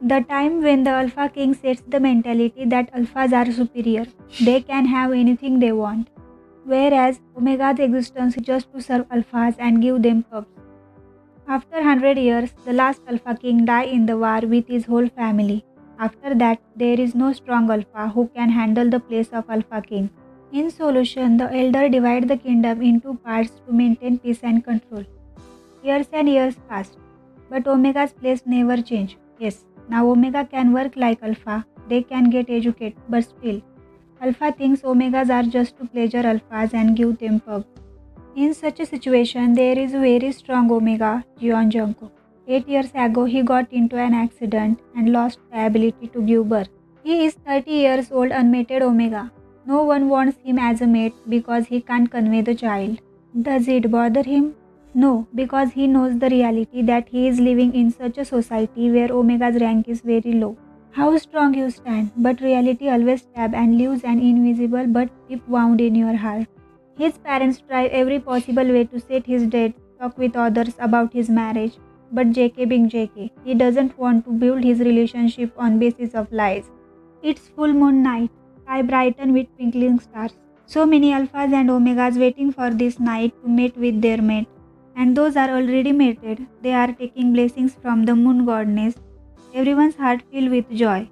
The time when the Alpha King sets the mentality that Alphas are superior, they can have anything they want, whereas Omega's existence is just to serve Alphas and give them cubs. After 100 years, the last Alpha King died in the war with his whole family. After that, there is no strong Alpha who can handle the place of Alpha King. In solution, the elder divide the kingdom into parts to maintain peace and control. Years and years passed, but Omega's place never changed. Yes, now Omega can work like Alpha, they can get educated, but still, Alpha thinks Omegas are just to pleasure Alphas and give them pub. In such a situation, there is a very strong Omega, Jeon Jungkook. 8 years ago, he got into an accident and lost the ability to give birth. He is 30 years old unmated Omega. No one wants him as a mate because he can't convey the child. Does it bother him? No, because he knows the reality that he is living in such a society where Omega's rank is very low. How strong you stand, but reality always stabs and leaves an invisible but deep wound in your heart. His parents try every possible way to set his date, talk with others about his marriage, but JK being JK, he doesn't want to build his relationship on basis of lies. It's full moon night, sky brighten with twinkling stars. So many alphas and omegas waiting for this night to mate with their mate. And those are already mated, they are taking blessings from the moon goddess. Everyone's heart filled with joy.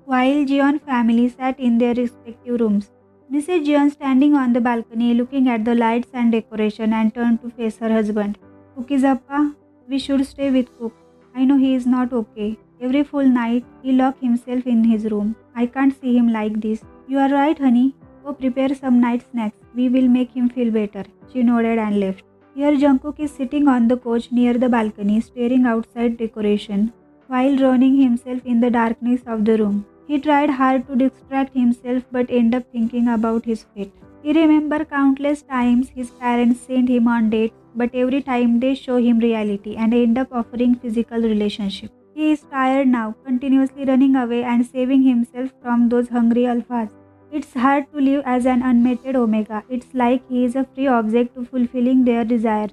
While Jeon family sat in their respective rooms, Mrs. Jeon standing on the balcony looking at the lights and decoration and turned to face her husband. Cookie's Appa, we should stay with Cook. I know he is not okay. Every full night, he lock himself in his room. I can't see him like this. You are right, honey. Go prepare some night snacks. We will make him feel better. She nodded and left. Here Jungkook is sitting on the couch near the balcony staring outside decoration while drowning himself in the darkness of the room. He tried hard to distract himself but ended up thinking about his fate. He remembered countless times his parents sent him on dates, but every time they show him reality and end up offering physical relationship. He is tired now, continuously running away and saving himself from those hungry alphas. It's hard to live as an unmated omega. It's like he is a free object to fulfilling their desires.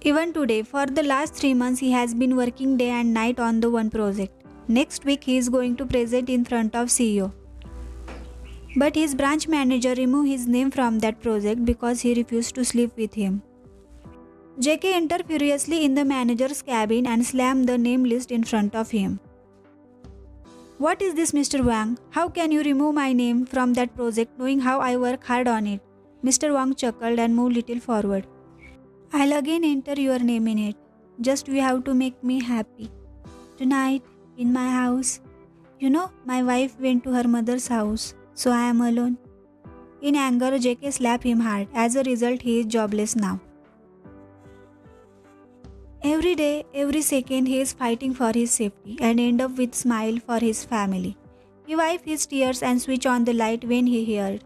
Even today, for the last 3 months, he has been working day and night on the one project. Next week, he is going to present in front of CEO. But his branch manager removed his name from that project because he refused to sleep with him. JK entered furiously in the manager's cabin and slammed the name list in front of him. What is this, Mr. Wang? How can you remove my name from that project knowing how I work hard on it? Mr. Wang chuckled and moved little forward. I'll again enter your name in it. Just you have to make me happy. Tonight, in my house. You know, my wife went to her mother's house, so I am alone. In anger, JK slapped him hard. As a result, he is jobless now. Every day, every second, he is fighting for his safety and end up with smile for his family. He wiped his tears and switched on the light when he heard.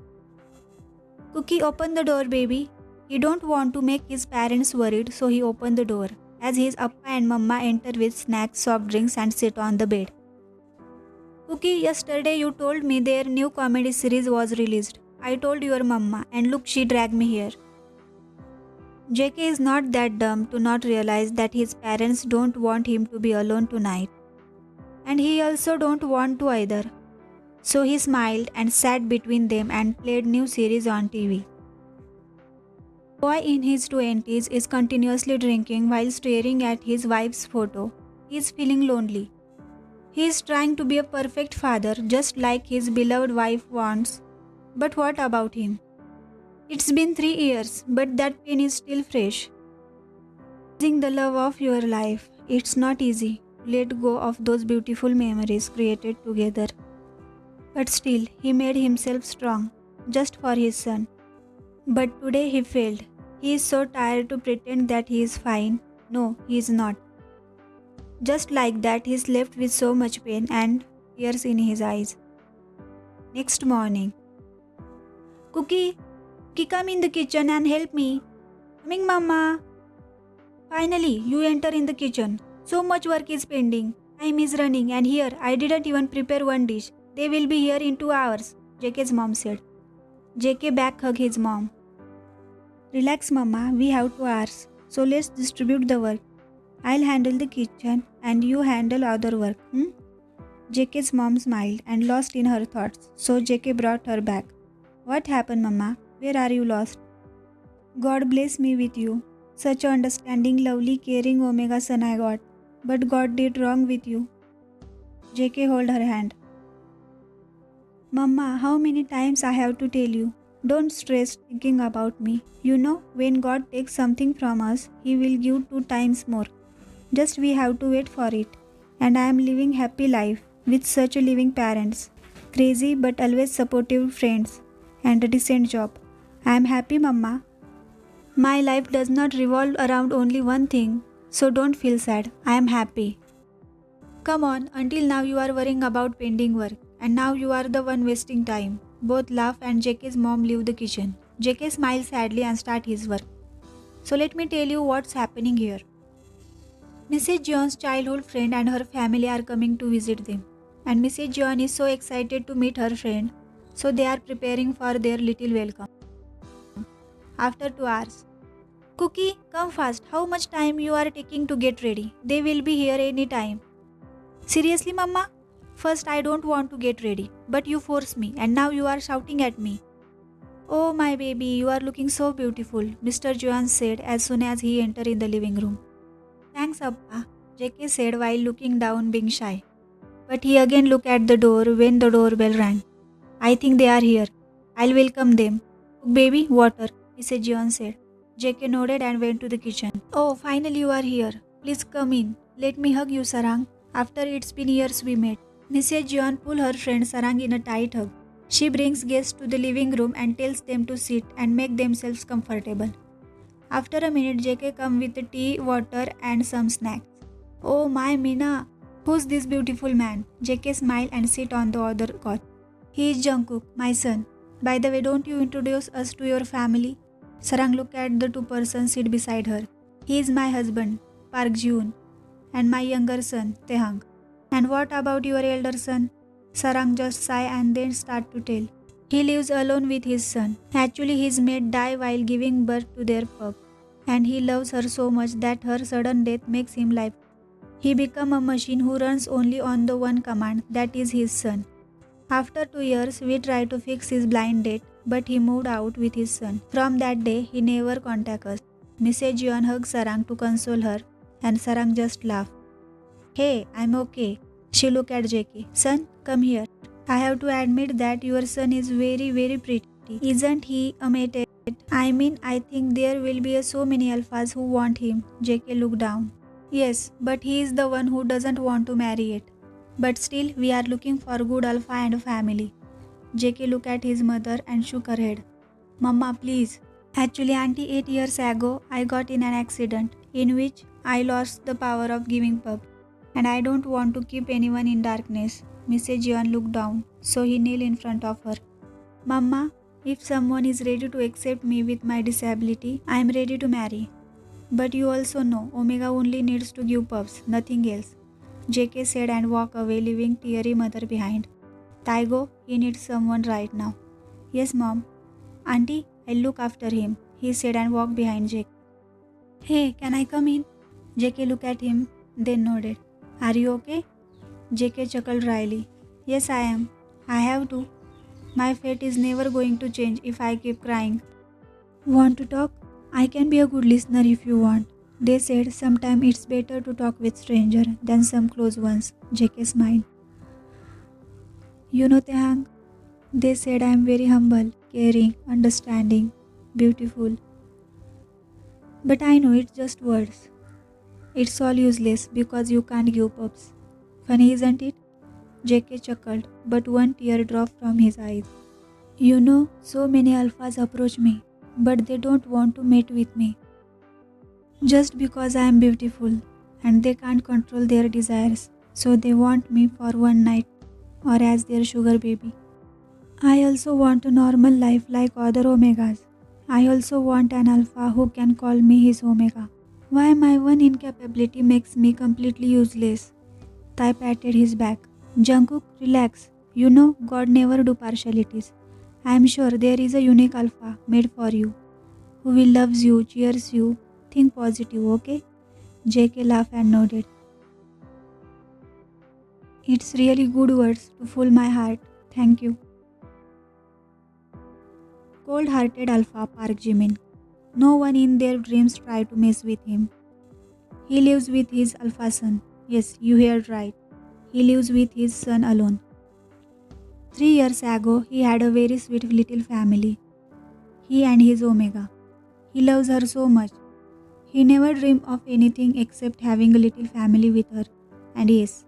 Cookie, open the door, baby. He don't want to make his parents worried, so he opened the door. As his appa and mamma enter with snacks, soft drinks and sit on the bed. Cookie, yesterday you told me their new comedy series was released. I told your mamma and look, she dragged me here. JK is not that dumb to not realize that his parents don't want him to be alone tonight. And he also don't want to either. So he smiled and sat between them and played new series on TV. Boy in his 20s is continuously drinking while staring at his wife's photo. He is feeling lonely. He is trying to be a perfect father just like his beloved wife wants. But what about him? It's been 3 years, but that pain is still fresh. Losing the love of your life, it's not easy. Let go of those beautiful memories created together. But still, he made himself strong, just for his son. But today he failed. He is so tired to pretend that he is fine. No, he is not. Just like that, he slept with so much pain and tears in his eyes. Next morning. Cookie, come in the kitchen and help me. Coming, Mama. Finally, you enter in the kitchen. So much work is pending. Time is running and here, I didn't even prepare one dish. They will be here in 2 hours, JK's mom said. JK back hugged his mom. Relax, Mama, we have 2 hours. So let's distribute the work. I'll handle the kitchen and you handle other work. JK's mom smiled and lost in her thoughts, so JK brought her back. What happened, Mama? Where are you lost? God bless me with you. Such a understanding, lovely, caring Omega son I got. But God did wrong with you. JK held her hand. Mama, how many times I have to tell you? Don't stress thinking about me. You know, when God takes something from us, He will give 2 times more. Just we have to wait for it. And I am living happy life with such a living parents. Crazy but always supportive friends. And a decent job. I am happy, Mama. My life does not revolve around only one thing. So don't feel sad. I am happy. Come on, until now you are worrying about pending work. And now you are the one wasting time. Both laugh and JK's mom leave the kitchen. JK smiles sadly and start his work. So let me tell you what's happening here. Mrs. John's childhood friend and her family are coming to visit them. And Mrs. John is so excited to meet her friend. So they are preparing for their little welcome. After 2 hours. Cookie, come fast. How much time you are taking to get ready? They will be here any time. Seriously, Mama? First, I don't want to get ready, but you force me and now you are shouting at me. Oh, my baby, you are looking so beautiful, Mr. Joan said as soon as he entered in the living room. Thanks, Appa, JK said while looking down, being shy. But he again looked at the door when the doorbell rang. I think they are here. I'll welcome them. Baby, water, Mrs. Joan said. JK nodded and went to the kitchen. Oh, finally you are here. Please come in. Let me hug you, Sarang. After it's been years we met. Mrs. John pulled her friend Sarang in a tight hug. She brings guests to the living room and tells them to sit and make themselves comfortable. After a minute, JK comes with tea, water and some snacks. Oh my Mina, who's this beautiful man? JK smiled and sit on the other couch. He is Jungkook, my son. By the way, don't you introduce us to your family? Sarang looked at the two persons sit beside her. He is my husband, Park Jun, and my younger son, Tehang. And what about your elder son? Sarang just sighed and then started to tell. He lives alone with his son. Actually, his mate died while giving birth to their pup. And he loves her so much that her sudden death makes him life. He became a machine who runs only on the one command, that is his son. After 2 years, we tried to fix his blind date, but he moved out with his son. From that day, he never contacted us. Mrs. Juan hugged Sarang to console her, and Sarang just laughed. Hey, I'm okay. She looked at JK. Son, come here. I have to admit that your son is very, very pretty. Isn't he amazing? I mean, I think there will be so many alphas who want him. JK looked down. Yes, but he is the one who doesn't want to marry it. But still, we are looking for good alpha and a family. JK looked at his mother and shook her head. Mama, please. Actually, Auntie, 8 years ago, I got in an accident in which I lost the power of giving birth. And I don't want to keep anyone in darkness. Mrs. Jian looked down, so he knelt in front of her. Mama, if someone is ready to accept me with my disability, I am ready to marry. But you also know, Omega only needs to give pups, nothing else. JK said and walked away, leaving teary mother behind. Taigo, he needs someone right now. Yes, Mom. Auntie, I'll look after him, he said and walked behind JK. Hey, can I come in? JK looked at him, then nodded. Are you okay? JK chuckled dryly. Yes, I am. I have to. My fate is never going to change if I keep crying. Want to talk? I can be a good listener if you want. They said sometimes it's better to talk with strangers than some close ones. JK smiled. You know, Tehang, they said I am very humble, caring, understanding, beautiful. But I know it's just words. It's all useless because you can't give pups. Funny, isn't it? JK chuckled, but one tear dropped from his eyes. You know, so many alphas approach me, but they don't want to mate with me. Just because I am beautiful, and they can't control their desires, so they want me for one night, or as their sugar baby. I also want a normal life like other Omegas. I also want an alpha who can call me his Omega. Why my one incapability makes me completely useless? Tai patted his back. Jungkook, relax. You know, God never do partialities. I am sure there is a unique alpha made for you, who will loves you, cheers you. Think positive, okay? JK laughed and nodded. It's really good words to fill my heart. Thank you. Cold-hearted Alpha parked Jimin. No one in their dreams tried to mess with him. He lives with his alpha son. Yes, you heard right. He lives with his son alone. 3 years ago, he had a very sweet little family. He and his Omega. He loves her so much. He never dreamed of anything except having a little family with her. And yes,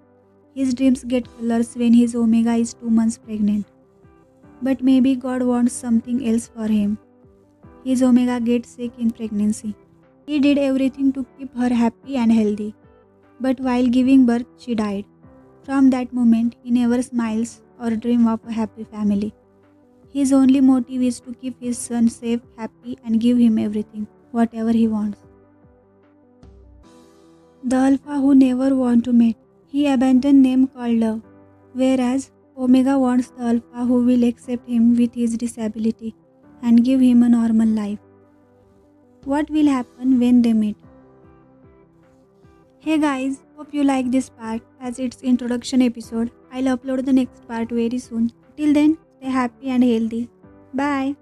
his dreams get colors when his Omega is 2 months pregnant. But maybe God wants something else for him. His Omega gets sick in pregnancy. He did everything to keep her happy and healthy. But while giving birth, she died. From that moment, he never smiles or dreams of a happy family. His only motive is to keep his son safe, happy, and give him everything, whatever he wants. The Alpha who never wants to mate, he abandoned name called love, whereas Omega wants the Alpha who will accept him with his disability and give him a normal life. What will happen when they meet? Hey guys, hope you like this part as its introduction episode. I'll upload the next part very soon. Till then, stay happy and healthy. Bye.